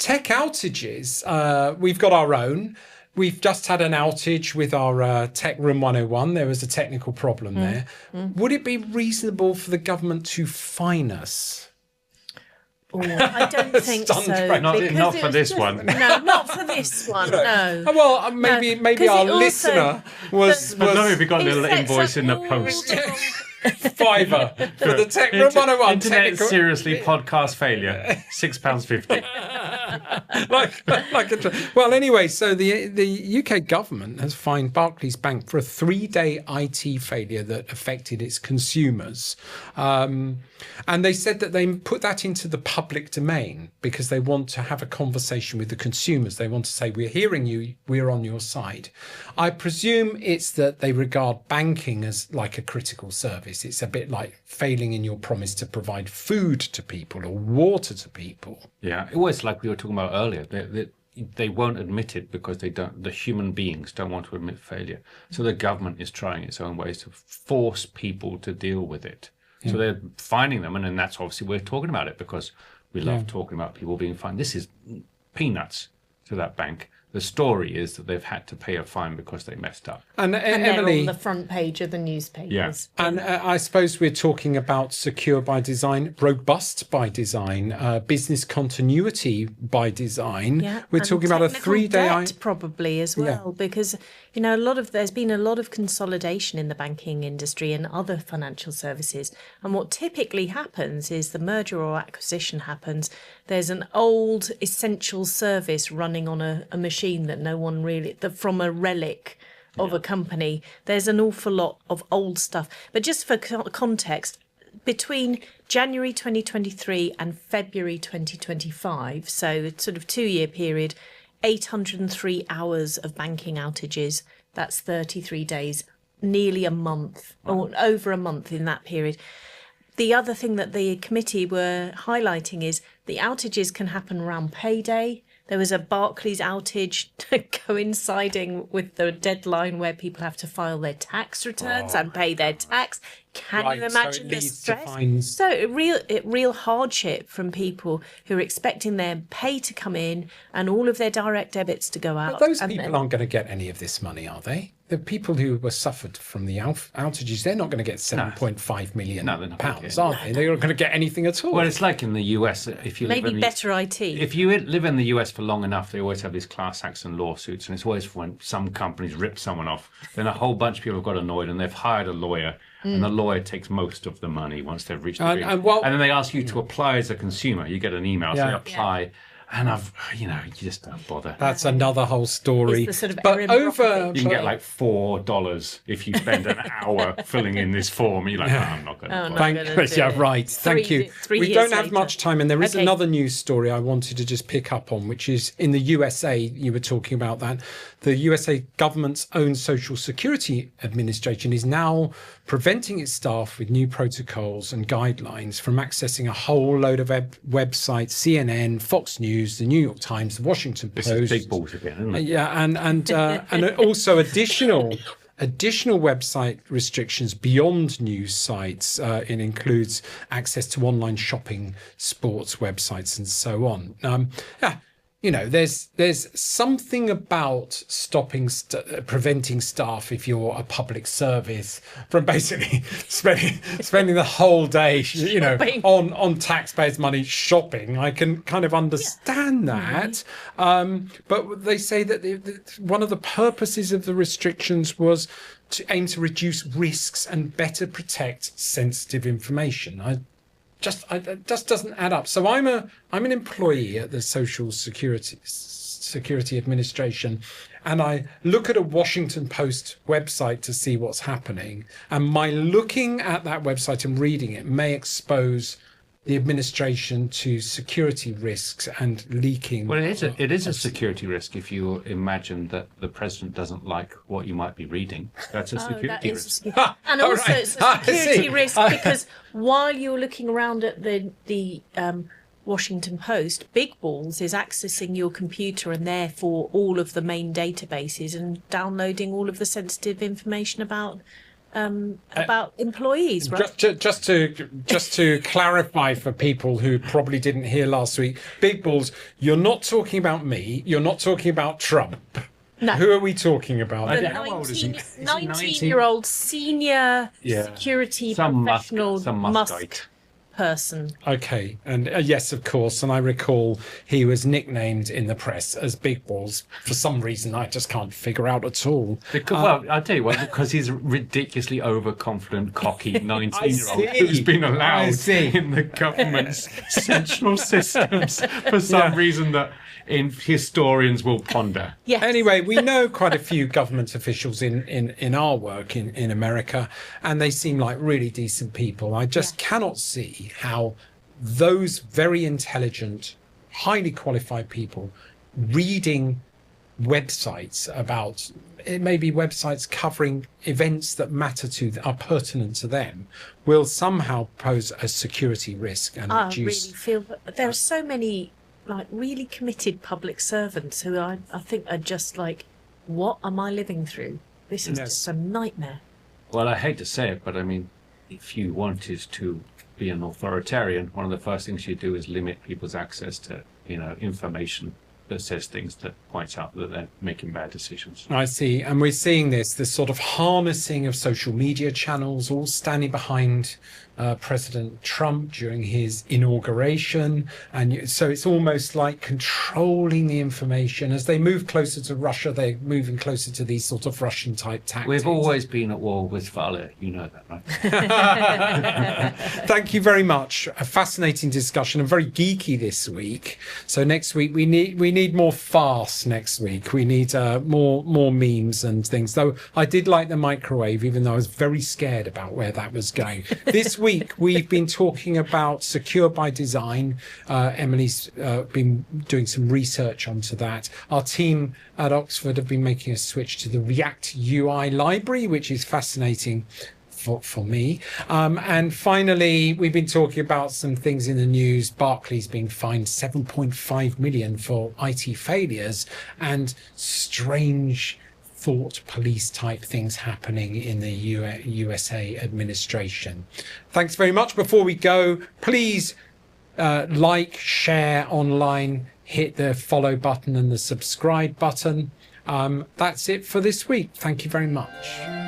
tech outages. We've got our own. We've just had an outage with our Tech Room 101. There was a technical problem there. Would it be reasonable for the government to fine us? Oh, I don't think so. Not for this one. No, not for this one. No. Well, maybe our listener was. I don't know if we got a little invoice in the post. Fiver for the Tech Room 101. Internet seriously podcast failure. £6.50. Well, anyway, so the UK government has fined Barclays Bank for a 3-day IT failure that affected its consumers. And they said that they put that into the public domain because they want to have a conversation with the consumers. They want to say, we're hearing you, we're on your side. I presume it's that they regard banking as like a critical service. It's a bit like failing in your promise to provide food to people or water to people. Yeah, it was like we were talking about earlier. They won't admit it because the human beings don't want to admit failure. So the government is trying its own ways to force people to deal with it. So they're finding them, and then that's obviously we're talking about it because we love talking about people being fined. This is peanuts to that bank. The story is that they've had to pay a fine because they messed up. And Emily, they're on the front page of the newspapers. Yeah. And I suppose we're talking about secure by design, robust by design, business continuity by design. Yeah, we're talking about a 3-day debt probably as well, because there's been a lot of consolidation in the banking industry and other financial services. And what typically happens is the merger or acquisition happens. There's an old essential service running on a machine that no one really, from a relic of a company. There's an awful lot of old stuff. But just for context, between January 2023 and February 2025, so it's sort of 2-year period, 803 hours of banking outages. That's 33 days, nearly a month, or over a month in that period. The other thing that the committee were highlighting is the outages can happen around payday. There was a Barclays outage coinciding with the deadline where people have to file their tax returns and pay their tax. Can you imagine the stress? So real hardship from people who are expecting their pay to come in and all of their direct debits to go out. But those people aren't going to get any of this money, are they? The people who were suffered from the outages, they're not going to get 7.5 million pounds, are they? They're not going to get anything at all. Well, it's like in the US. If you maybe live in better IT. If you live in the US for long enough, they always have these class action lawsuits, and it's always when some companies rip someone off, then a whole bunch of people have got annoyed and they've hired a lawyer. And the lawyer takes most of the money once they've reached the agreement. And then they ask you to apply as a consumer. You get an email, so you apply. And you just don't bother. That's another whole story. It's the sort of but you can get like $4 if you spend an hour filling in this form. You're like, I'm not going to. Thank you. We don't have much time, and there is another news story I wanted to just pick up on, which is in the USA. You were talking about that. The USA government's own Social Security Administration is now preventing its staff with new protocols and guidelines from accessing a whole load of websites, CNN, Fox News, the New York Times, the Washington Post. This is big balls again, isn't it? Yeah, and also additional website restrictions beyond news sites. It includes access to online shopping, sports websites, and so on. There's something about preventing staff, if you're a public service, from basically spending the whole day, on taxpayers' money shopping. I can kind of understand that, but they say that one of the purposes of the restrictions was to aim to reduce risks and better protect sensitive information. It just doesn't add up. So I'm an employee at the Social Security Administration, and I look at a Washington Post website to see what's happening. And my looking at that website and reading it may expose the administration to security risks and leaking. Well, it is a security risk if you imagine that the president doesn't like what you might be reading. That's a security risk. And also it's a security risk because while you're looking around at the Washington Post, Big Balls is accessing your computer and therefore all of the main databases and downloading all of the sensitive information about about employees, right? Just to clarify for people who probably didn't hear last week, Big Balls, you're not talking about me. You're not talking about Trump. No. Who are we talking about? The How old is he? 19-year-old senior security professional some Musk Muskite. person. Okay, and yes, of course, and I recall he was nicknamed in the press as Big Balls for some reason I just can't figure out at all. Well, I'll tell you what, because he's a ridiculously overconfident, cocky 19-year-old see. who's been I allowed see. in the government's central systems for some reason that historians will ponder. Yes. Anyway, we know quite a few government officials in our work in America, and they seem like really decent people. I just cannot see how those very intelligent, highly qualified people reading websites about, it may be websites covering events that are pertinent to them, will somehow pose a security risk and I reduce. really feel that there are so many like really committed public servants who I think are just like, what am I living through? This is just a nightmare. Well, I hate to say it, but I mean, if you wanted to be an authoritarian, one of the first things you do is limit people's access to, information that says things that points out that they're making bad decisions. I see. And we're seeing this sort of harnessing of social media channels, all standing behind President Trump during his inauguration. And so it's almost like controlling the information. As they move closer to Russia, they're moving closer to these sort of Russian type tactics. We've always been at war with Fale. You know that, right? Thank you very much. A fascinating discussion and very geeky this week. So next week we need more farce next week. We need more memes and things. Though I did like the microwave, even though I was very scared about where that was going. This week we've been talking about secure by design. Emily's been doing some research onto that. Our team at Oxford have been making a switch to the React UI library, which is fascinating for me. And finally, we've been talking about some things in the news. Barclays being fined 7.5 million for IT failures, and strange thought police type things happening in the USA administration. Thanks very much. Before we go, please like, share online, hit the follow button and the subscribe button. That's it for this week. Thank you very much.